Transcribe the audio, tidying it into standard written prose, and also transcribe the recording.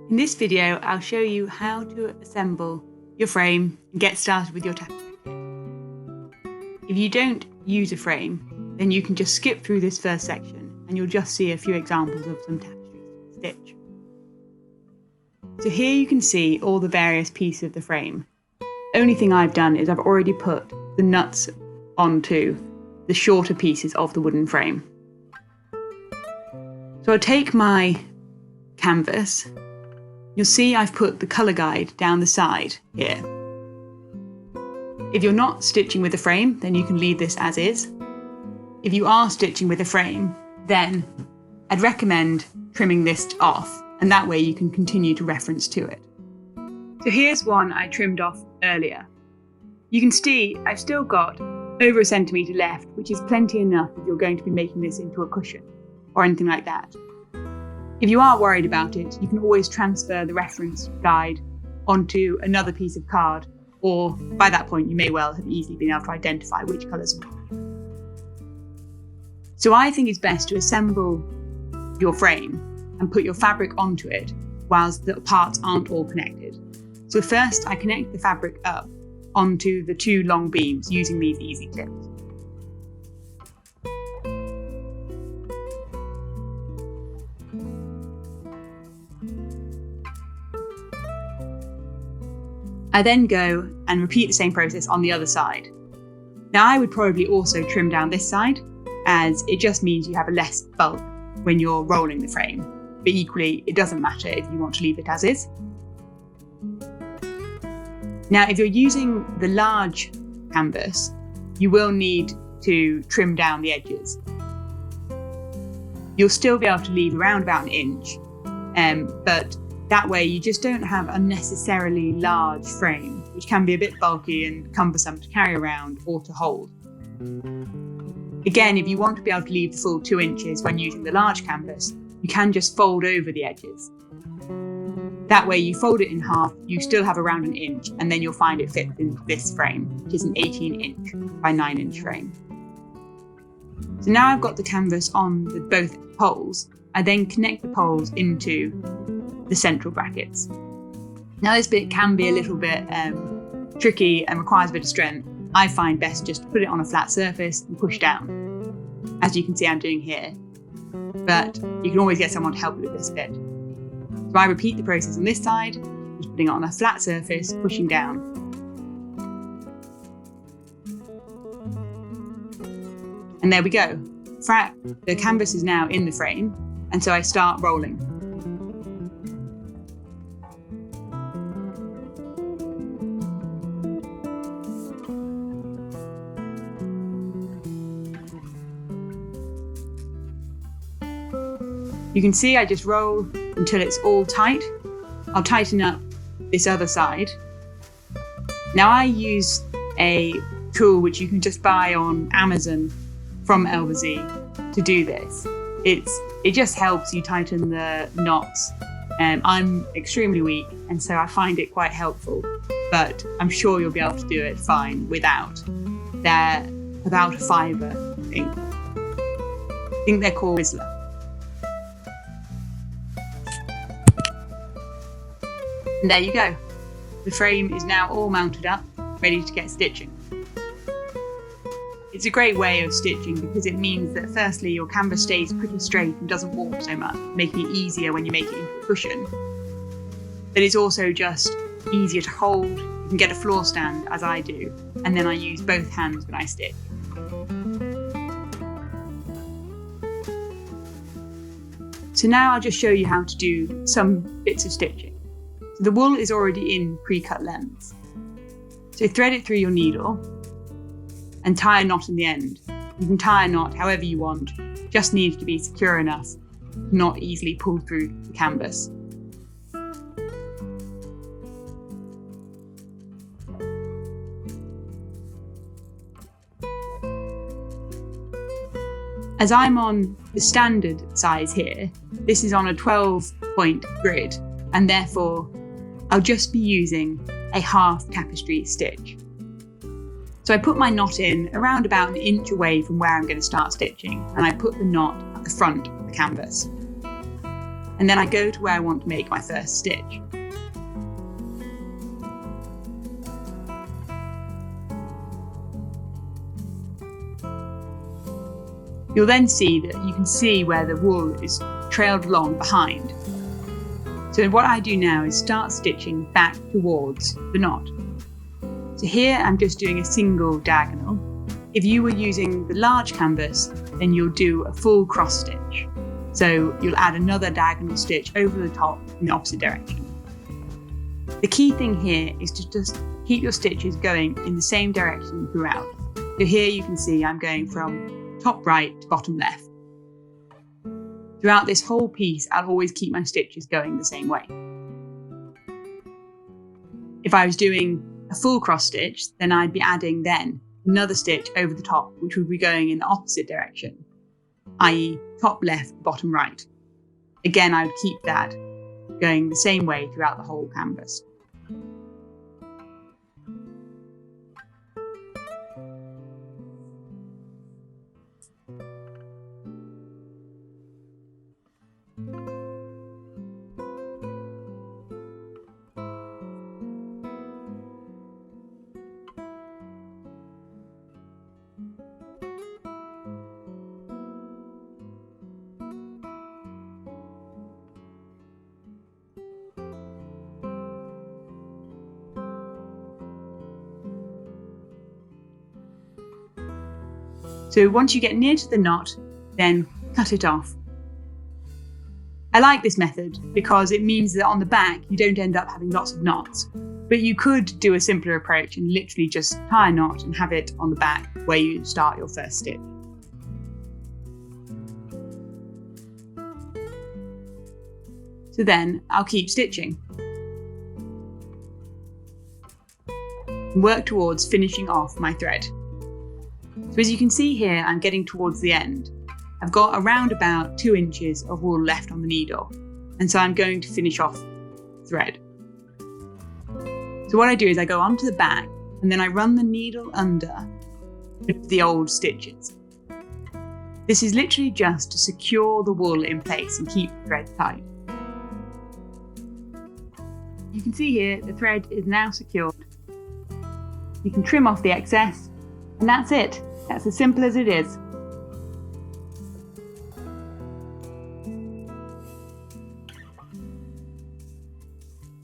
In this video, I'll show you how to assemble your frame and get started with your tapestry kit. If you don't use a frame, then you can just skip through this first section and you'll just see a few examples of some tapestries to stitch. So here you can see all the various pieces of the frame. The only thing I've done is I've already put the nuts onto the shorter pieces of the wooden frame. So I'll take my canvas. You'll see I've put the colour guide down the side here. If you're not stitching with a frame, then you can leave this as is. If you are stitching with a frame, then I'd recommend trimming this off, and that way you can continue to reference to it. So here's one I trimmed off earlier. You can see I've still got over 1 centimetre left, which is plenty enough if you're going to be making this into a cushion or anything like that. If you are worried about it, you can always transfer the reference guide onto another piece of card, or by that point you may well have easily been able to identify which colours are what. So I think it's best to assemble your frame and put your fabric onto it whilst the parts aren't all connected. So first I connect the fabric up onto the 2 long beams using these easy clips. I then go and repeat the same process on the other side. Now I would probably also trim down this side, as it just means you have a less bulk when you're rolling the frame, but equally it doesn't matter if you want to leave it as is. Now if you're using the large canvas, you will need to trim down the edges. You'll still be able to leave around about 1 inch, but that way you just don't have unnecessarily large frame, which can be a bit bulky and cumbersome to carry around or to hold. Again, if you want to be able to leave the full 2 inches when using the large canvas, you can just fold over the edges. That way you fold it in half, you still have around 1 inch, and then you'll find it fits into this frame, which is an 18-inch by 9-inch frame. So now I've got the canvas on both poles, I then connect the poles into the central brackets. Now this bit can be a little bit tricky and requires a bit of strength. I find best just to put it on a flat surface and push down, as you can see I'm doing here, but you can always get someone to help you with this bit. So I repeat the process on this side, just putting it on a flat surface, pushing down. And there we go. The canvas is now in the frame, and so I start rolling. You can see I just roll until it's all tight. I'll tighten up this other side. Now I use a tool which you can just buy on Amazon from Elversy to do this. It just helps you tighten the knots. I'm extremely weak, and so I find it quite helpful, but I'm sure you'll be able to do it fine without. They're about a £5, I think. I think they're called Whistler. And there you go. The frame is now all mounted up, ready to get stitching. It's a great way of stitching because it means that firstly your canvas stays pretty straight and doesn't warp so much, making it easier when you make it into a cushion. But it's also just easier to hold. You can get a floor stand, as I do, and then I use both hands when I stitch. So now I'll just show you how to do some bits of stitching. So the wool is already in pre-cut lengths. So thread it through your needle and tie a knot in the end. You can tie a knot however you want, just needs to be secure enough to not easily pull through the canvas. As I'm on the standard size here, this is on a 12-point grid, and therefore I'll just be using a half tapestry stitch. So I put my knot in around about 1 inch away from where I'm going to start stitching, and I put the knot at the front of the canvas. and then I go to where I want to make my first stitch. You'll then see that you can see where the wool is trailed along behind. So what I do now is start stitching back towards the knot. So here I'm just doing a single diagonal. If you were using the large canvas, then you'll do a full cross stitch. So you'll add another diagonal stitch over the top in the opposite direction. The key thing here is to just keep your stitches going in the same direction throughout. So here you can see I'm going from top right to bottom left. Throughout this whole piece, I'll always keep my stitches going the same way. If I was doing a full cross stitch, then I'd be adding then another stitch over the top, which would be going in the opposite direction, i.e. top left, bottom right. Again, I would keep that going the same way throughout the whole canvas. So once you get near to the knot, then cut it off. I like this method because it means that on the back you don't end up having lots of knots, but you could do a simpler approach and literally just tie a knot and have it on the back where you start your first stitch. So then I'll keep stitching. And work towards finishing off my thread. So as you can see here, I'm getting towards the end. I've got around about 2 inches of wool left on the needle, and so I'm going to finish off the thread. So what I do is I go onto the back and then I run the needle under the old stitches. This is literally just to secure the wool in place and keep the thread tight. You can see here the thread is now secured. You can trim off the excess, and that's it. That's as simple as it is.